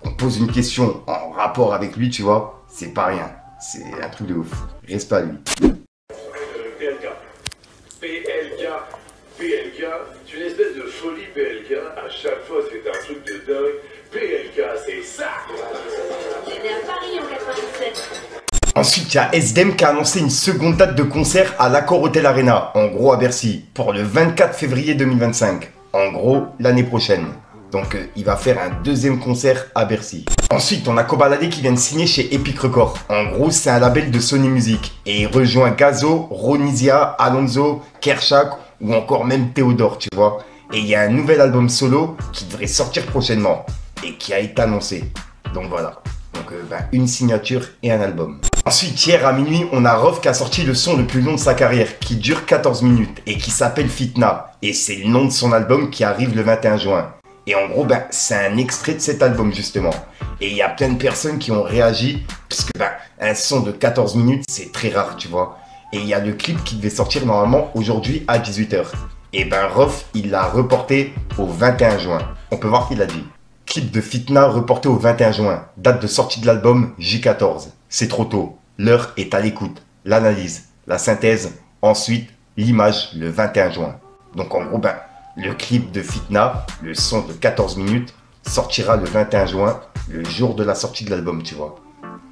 on pose une question en rapport avec lui, tu vois, c'est pas rien. C'est un truc de ouf. Respect à lui. PLK. PLK, c'est une espèce de folie PLK. À chaque fois, c'est un truc de dingue. PLK, c'est ça. J'étais à Paris en 97. Ensuite, il y a SDM qui a annoncé une seconde date de concert à l'Accor Hotel Arena, en gros à Bercy, pour le 24 février 2025. En gros, l'année prochaine. Donc, il va faire un deuxième concert à Bercy. Ensuite, on a Kobalade qui vient de signer chez Epic Records. En gros, c'est un label de Sony Music. Et il rejoint Gazo, Ronisia, Alonso, Kershak ou encore même Théodore, tu vois. Et il y a un nouvel album solo qui devrait sortir prochainement et qui a été annoncé. Donc voilà. Donc une signature et un album. Ensuite, hier à minuit, on a Rof qui a sorti le son le plus long de sa carrière, qui dure 14 minutes et qui s'appelle Fitna. Et c'est le nom de son album qui arrive le 21 juin. Et en gros, c'est un extrait de cet album justement. Et il y a plein de personnes qui ont réagi, parce que un son de 14 minutes, c'est très rare, tu vois. Et il y a le clip qui devait sortir normalement aujourd'hui à 18 h. Et Rof, il l'a reporté au 21 juin. On peut voir qu'il a dit. Clip de Fitna reporté au 21 juin. Date de sortie de l'album J14. C'est trop tôt. L'heure est à l'écoute. L'analyse, la synthèse, ensuite l'image le 21 juin. Donc en gros, le clip de Fitna, le son de 14 minutes, sortira le 21 juin, le jour de la sortie de l'album, tu vois.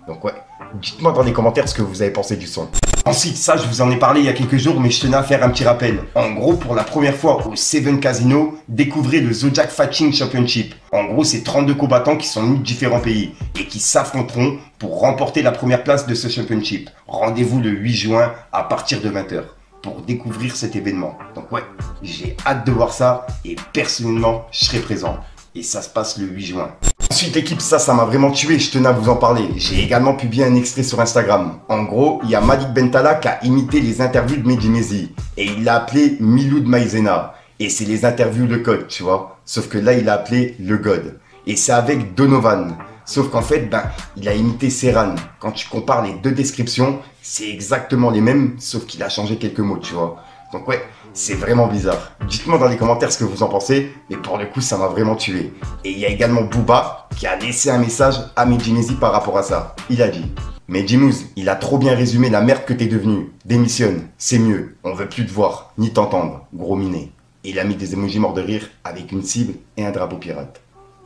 Donc ouais, dites-moi dans les commentaires ce que vous avez pensé du son. Ensuite, ça je vous en ai parlé il y a quelques jours, mais je tenais à faire un petit rappel. En gros, pour la première fois au Seven Casino, découvrez le Zodiac Fighting Championship. En gros, c'est 32 combattants qui sont venus de différents pays et qui s'affronteront pour remporter la première place de ce championship. Rendez-vous le 8 juin à partir de 20 h pour découvrir cet événement. Donc ouais, j'ai hâte de voir ça et personnellement, je serai présent. Et ça se passe le 8 juin. Ensuite l'équipe, ça m'a vraiment tué, je tenais à vous en parler. J'ai également publié un extrait sur Instagram. En gros, il y a Malik Bentala qui a imité les interviews de Medjimezi. Et il l'a appelé Miloud Maïzena. Et c'est les interviews de code, tu vois. Sauf que là, il l'a appelé le God. Et c'est avec Donovan. Sauf qu'en fait, il a imité Serran. Quand tu compares les deux descriptions, c'est exactement les mêmes, sauf qu'il a changé quelques mots, tu vois. Donc ouais, c'est vraiment bizarre. Dites-moi dans les commentaires ce que vous en pensez, mais pour le coup, ça m'a vraiment tué. Et il y a également Booba qui a laissé un message à Medjimezi par rapport à ça. Il a dit: Medjimouz, il a trop bien résumé la merde que t'es devenu. Démissionne, c'est mieux, on veut plus te voir, ni t'entendre, gros minet. Et il a mis des emojis morts de rire avec une cible et un drapeau pirate.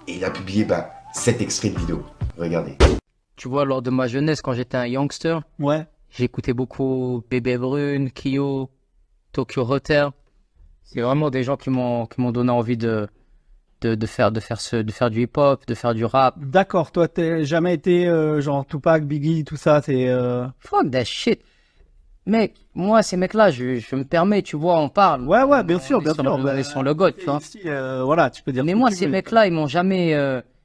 Et il a publié 7 extraits de vidéo. Regardez. Tu vois, lors de ma jeunesse, quand j'étais un youngster, j'écoutais beaucoup Bébé Brune, Kyo, Tokyo Hotel. C'est vraiment des gens qui m'ont donné envie de faire du hip-hop, de faire du rap. D'accord, toi t'as jamais été genre Tupac, Biggie, tout ça, c'est Fuck that shit. Mec, moi ces mecs-là, je me permets, tu vois, on parle. Ouais, bien sûr, bien sûr. Ils sont le god, tu vois. Voilà, tu peux dire. Mais moi, ces mecs-là, ils m'ont jamais,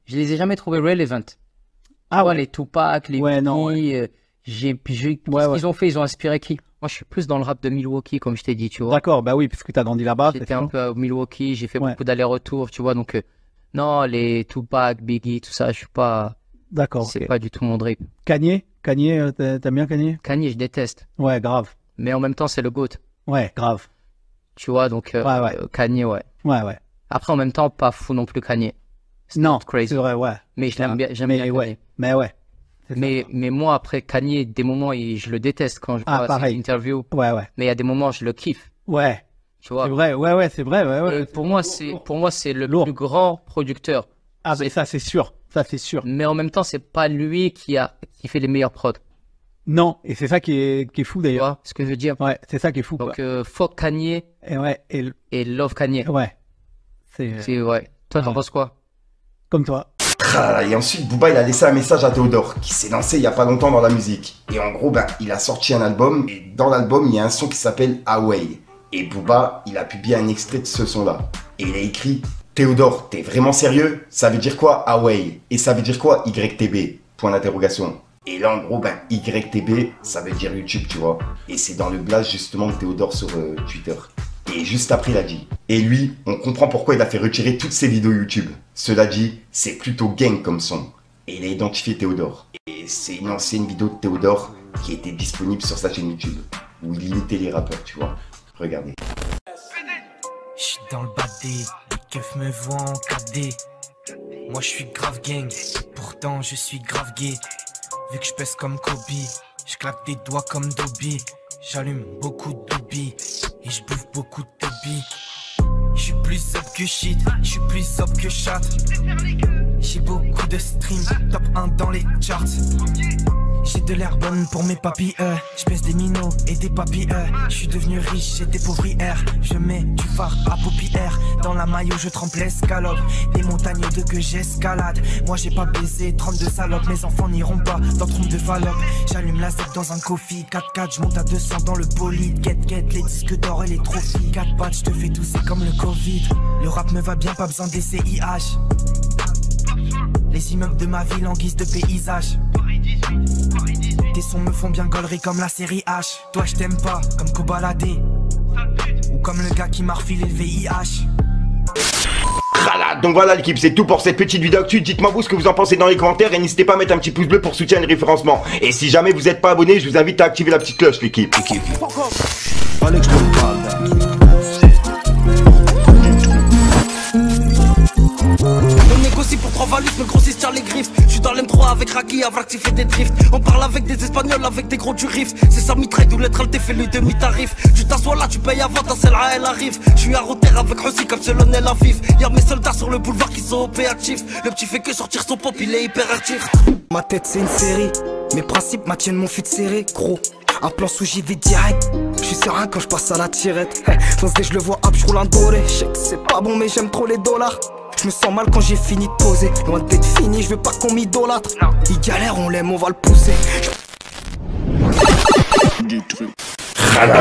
je les ai jamais trouvés relevant. Ah ouais, les Tupac, les Biggie, ils ont fait, ils ont inspiré qui? Moi, je suis plus dans le rap de Milwaukee, comme je t'ai dit, tu vois. D'accord, bah oui, parce que t'as grandi là-bas. J'étais un peu à Milwaukee, j'ai fait beaucoup d'allers-retours, tu vois, donc non, les Tupac, Biggie, tout ça, je suis pas. D'accord. C'est pas du tout mon drip. Kanye, t'aimes bien Kanye? Kanye, je déteste. Ouais, grave. Mais en même temps, c'est le GOAT. Ouais, grave. Tu vois, donc Kanye, ouais. Ouais. Après, en même temps, pas fou non plus Kanye. Non, c'est vrai, ouais. Mais je l'aime bien, j'aime bien Kanye. Mais ouais. Mais moi, après Kanye, des moments, je le déteste quand je vois ses interviews. Ouais. Mais il y a des moments, je le kiffe. Ouais. Tu vois. C'est vrai, ouais, c'est vrai, ouais. Et pour moi, c'est le plus grand producteur. Ah, mais ça, c'est sûr. Ça, c'est sûr. Mais en même temps, c'est pas lui qui fait les meilleurs prods. Non, et c'est ça qui est fou d'ailleurs. Tu vois ce que je veux dire? Ouais, c'est ça qui est fou. Donc, fuck Kanye. Et love Kanye. Ouais. Ouais. Toi, t'en penses quoi? Comme toi. Et ensuite, Booba, il a laissé un message à Théodore, qui s'est lancé il y a pas longtemps dans la musique. Et en gros, il a sorti un album, et dans l'album, il y a un son qui s'appelle Away. Et Booba, il a publié un extrait de ce son-là. Et il a écrit: Théodore, t'es vraiment sérieux? Ça veut dire quoi Away? Et ça veut dire quoi YTB? Point d'interrogation. Et là, en gros, YTB, ça veut dire YouTube, tu vois. Et c'est dans le blast, justement, de Théodore sur Twitter. Et juste après, il a dit: et lui, on comprend pourquoi il a fait retirer toutes ses vidéos YouTube. Cela dit, c'est plutôt gang comme son. et il a identifié Théodore. Et c'est une ancienne vidéo de Théodore qui était disponible sur sa chaîne YouTube, où il imitait les rappeurs, tu vois. Regardez. J'suis dans le badé, les keufs me voient en KD. Moi j'suis grave gang, pourtant je suis grave gay. Vu que j'pèse comme Kobe, j'claque des doigts comme Dobby. J'allume beaucoup de Dobby et j'bouffe beaucoup de Dobby. J'suis plus up que shit, j'suis plus up que chat. J'ai beaucoup de streams, top 1 dans les charts. J'ai de l'air bonne pour mes papilles, j'pèse des minots et des papilles, j'suis devenu riche, j'étais pauvre hier. Je mets du phare à paupières, dans la maillot je trempe l'escalope. Des montagnes de que j'escalade, moi j'ai pas baisé 32 salopes. Mes enfants n'iront pas dans trompe de Fallope. J'allume la zep dans un coffee, 4x4, j'monte à 200 dans le bolide. Get les disques d'or et les trophies, 4 pattes, j'te fais tousser comme le Covid. Le rap me va bien, pas besoin des CIH. Les immeubles de ma ville en guise de paysage. Tes sons me font bien gaulerie comme la série H. Toi je t'aime pas, comme Kobalade. Ou comme le gars qui m'a refilé le VIH. Donc voilà l'équipe, c'est tout pour cette petite vidéo actu. Dites-moi vous ce que vous en pensez dans les commentaires et n'hésitez pas à mettre un petit pouce bleu pour soutenir le référencement. Et si jamais vous n'êtes pas abonné, je vous invite à activer la petite cloche l'équipe. On négocie pour 3 valutes, me grossissent tire les griffes. J'suis dans l'M3 avec Raki, Avrak qui fait des drifts. On parle avec des Espagnols, avec des gros du riff. C'est ça mitraille, d'où l'être alté fait le demi-tarif. Tu t'assois là, tu payes avant, ta celle-là elle arrive. J'suis à Rotter avec Rossi comme Selon El Aviv. Y'a mes soldats sur le boulevard qui sont OP actifs. Le petit fait que sortir son pop, il est hyper actif. Ma tête c'est une série, mes principes maintiennent mon fut serré, gros. Un plan sous j'y vais direct. J'suis serein quand j'passe à la tirette. Fonce dès je le vois hop, j'roule un doré. J'sais que c'est pas bon mais j'aime trop les dollars. Je me sens mal quand j'ai fini de poser. Loin d'être fini, je veux pas qu'on m'idolâtre. Il galère, on l'aime, on va le pousser.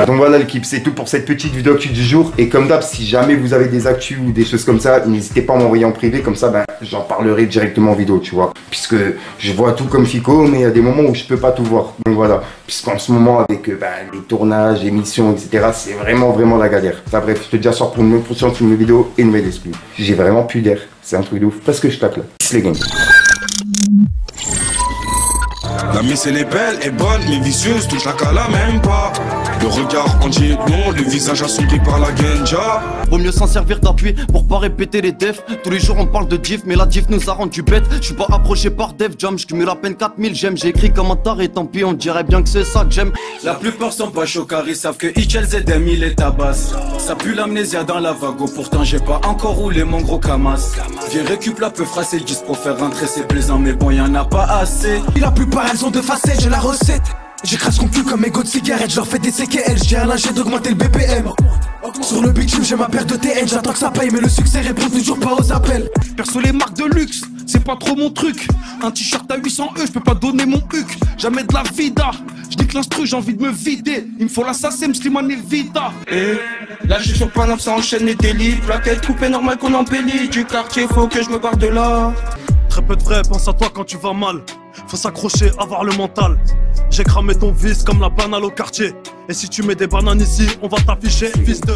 Donc voilà l'équipe, c'est tout pour cette petite vidéo actu du jour. Et comme d'hab, si jamais vous avez des actus ou des choses comme ça, n'hésitez pas à m'envoyer en privé. Comme ça, j'en parlerai directement en vidéo, tu vois. Puisque je vois tout comme Fico, mais il y a des moments où je peux pas tout voir. Donc voilà, puisqu'en ce moment avec les tournages, émissions, etc., c'est vraiment la galère. Enfin bref, je te dis à soir pour une nouvelle prochaine vidéo et une nouvelle exclue. J'ai vraiment plus d'air, c'est un truc de ouf. Parce que je tacle là. Peace les gars. La mise elle est belle et bonne, mais vicieuse, touche la cala même pas. Le regard en dit non, le visage assombri par la genja. Vaut mieux s'en servir d'appui pour pas répéter les defs. Tous les jours on parle de diff, mais la diff nous a rendu bête. J'suis pas approché par Def Jam, j'cumule à peine 4000 j'aime. J'ai écrit comme un taré, tant pis, on dirait bien que c'est ça que j'aime. La plupart sont pas choqués, ils savent que Hitchel Zedem il est tabasse. Ça pue l'amnésia dans la vago, pourtant j'ai pas encore roulé mon gros camas. Viens récup la peu phrase et 10 pour faire rentrer, c'est plaisant, mais bon y'en a pas assez. La plupart elles ont deux facettes, j'ai la recette. J'écrase son cul comme mégot de cigarette, je leur fais des CKL, j'ai un lâcher d'augmenter le BPM. Sur le bitume j'ai ma paire de TN, j'attends que ça paye mais le succès répond toujours pas aux appels. Perso les marques de luxe, c'est pas trop mon truc. Un t-shirt à 800 je peux pas donner mon huc. Jamais de la vida, je dis que l'instru j'ai envie de me vider. Il me faut l'assassin, Slimane et Vita. Et là je suis sur Paname, ça enchaîne les délits. Plaquette coupée normal qu'on embellit. Du quartier faut que je me barre de là. Très peu de vrai, pense à toi quand tu vas mal. Faut s'accrocher, avoir le mental. J'ai cramé ton vice comme la banane au quartier. Et si tu mets des bananes ici, on va t'afficher, fils de...